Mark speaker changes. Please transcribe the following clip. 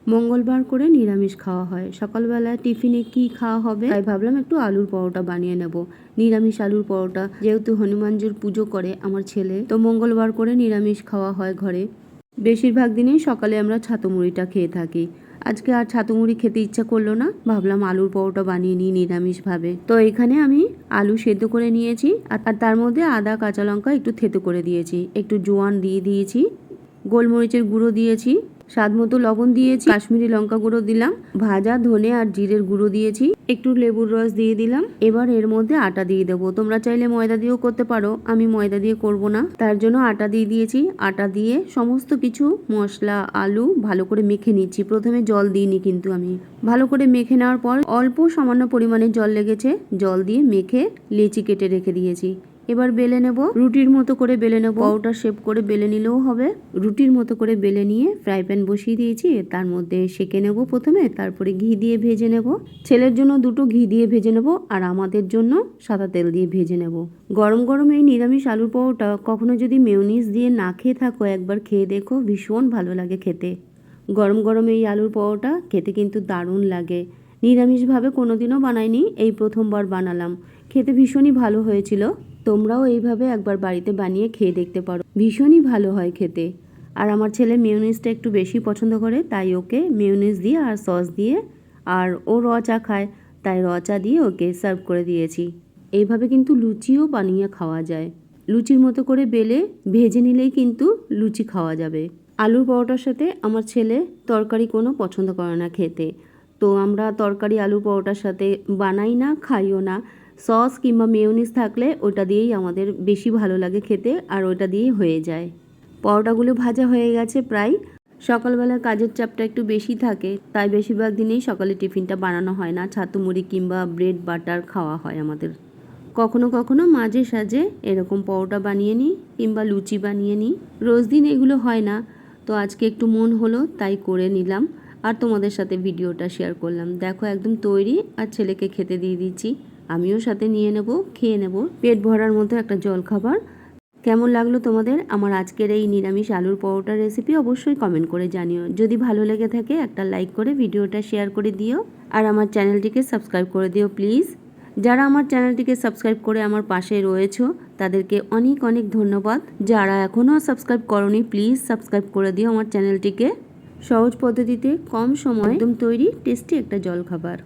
Speaker 1: মঙ্গলবার করে নিরামিষ খাওয়া হয়। সকালবেলা টিফিনে কি খাওয়া হবে তাই ভাবলাম একটু আলুর পরোটা বানিয়ে নেব। নিরামিষ আলুর পরোটা, যেহেতু হনুমানজির পুজো করে আমার ছেলে, তো মঙ্গলবার করে নিরামিষ খাওয়া হয় ঘরে। বেশিরভাগ দিনেই সকালে আমরা ছাতু মুড়িটা খেয়ে থাকি। আজকে আর ছাতু মুড়ি খেতে ইচ্ছা করলো না, ভাবলাম আলুর পরোটা বানিয়ে নিই নিরামিষভাবে। তো এখানে আমি আলু সেদ্ধ করে নিয়েছি আর তার মধ্যে আদা কাঁচা লঙ্কা একটু থেতো করে দিয়েছি, একটু জোয়ান দিয়ে দিয়েছি, গোলমরিচের গুঁড়ো দিয়েছি, স্বাদ মতো লবণ দিয়েছি, কাশ্মীরি লঙ্কা গুঁড়ো দিলাম, ভাজা ধনে আর জিরের গুঁড়ো দিয়েছি, একটু লেবুর রস দিয়ে দিলাম। এবার এর মধ্যে আটা দিয়ে দেবো। তোমরা চাইলে ময়দা দিয়েও করতে পারো, আমি ময়দা দিয়ে করব না, তার জন্য আটা দিয়ে দিয়েছি। আটা দিয়ে সমস্ত কিছু মশলা আলু ভালো করে মেখে নিচ্ছি। প্রথমে জল দিইনি কিন্তু আমি ভালো করে মেখে নেওয়ার পর অল্প সামান্য পরিমাণে জল লেগেছে, জল দিয়ে মেখে লেচি কেটে রেখে দিয়েছি। এবার বেলে নেব, রুটির মতো করে বেলে নেব। পরোটা শেপ করে বেলে নিলেও হবে। রুটির মতো করে বেলে নিয়ে ফ্রাই প্যান বসিয়ে দিয়েছি, তার মধ্যে সেঁকে নেব প্রথমে, তারপরে ঘি দিয়ে ভেজে নেব। ছেলের জন্য দুটো ঘি দিয়ে ভেজে নেব আর আমাদের জন্য সাদা তেল দিয়ে ভেজে নেব। গরম গরম এই নিরামিষ আলুর পরোটা কখনো যদি মেয়োনিজ দিয়ে না খেয়ে থাকো, একবার খেয়ে দেখো, ভীষণ ভালো লাগে খেতে। গরম গরম এই আলুর পরোটা খেতে কিন্তু দারুণ লাগে। নিরামিষভাবে কোনোদিনও বানাইনি, এই প্রথমবার বানালাম। খেতে ভীষণই ভালো হয়েছিল। তোমরাও এইভাবে একবার বাড়িতে বানিয়ে খেয়ে দেখতে পারো, ভীষণই ভালো হয় খেতে। আর আমার ছেলে মেয়োনিজটা একটু বেশি পছন্দ করে, তাই ওকে মেয়োনিজ দিয়ে আর সস দিয়ে, আর ও র চা খায় তাই র চা দিয়ে ওকে সার্ভ করে দিয়েছি। এইভাবে কিন্তু লুচিও বানিয়ে খাওয়া যায়। লুচির মতো করে বেলে ভেজে নিলেই কিন্তু লুচি খাওয়া যাবে। আলুর পরোটার সাথে আমার ছেলে তরকারি কোনো পছন্দ করে না খেতে, তো আমরা তরকারি আলুর পরোটার সাথে বানাই না, খাইও না। সস কিংবা মেয়োনিজ থাকলে ওটা দিয়েই আমাদের বেশি ভালো লাগে খেতে, আর ওটা দিয়েই হয়ে যায়। পরোটাগুলো ভাজা হয়ে গেছে প্রায়। সকালবেলা কাজের চাপটা একটু বেশি থাকে, তাই বেশিরভাগ দিনেই সকালে টিফিনটা বানানো হয় না, ছাতু মুড়ি কিংবা ব্রেড বাটার খাওয়া হয় আমাদের। কখনো কখনো মাঝে সাঝে এরকম পরোটা বানিয়ে নিই কিংবা লুচি বানিয়ে নিই। রোজ দিন এগুলো হয় না, তো আজকে একটু মন হলো তাই করে নিলাম আর তোমাদের সাথে ভিডিওটা শেয়ার করলাম। দেখো একদম তৈরি, আর ছেলেকে খেতে দিয়ে দিচ্ছি, আমিও সাথে নিয়ে নেব, খেয়ে নেব। পেট ভরার মতো একটা জলখাবার। কেমন লাগলো তোমাদের আমার আজকের এই নিরামিষ আলুর পরোটার রেসিপি অবশ্যই কমেন্ট করে জানিও। যদি ভালো লেগে থাকে একটা লাইক করে ভিডিওটা শেয়ার করে দিও, আর আমার চ্যানেলটিকে সাবস্ক্রাইব করে দিও প্লিজ। যারা আমার চ্যানেলটিকে সাবস্ক্রাইব করে আমার পাশে রয়েছো তাদেরকে অনেক অনেক ধন্যবাদ। যারা এখনও সাবস্ক্রাইব করোনি প্লিজ সাবস্ক্রাইব করে দিও আমার চ্যানেলটিকে। সহজ পদ্ধতিতে কম সময়ে একদম তৈরি টেস্টি একটা জলখাবার।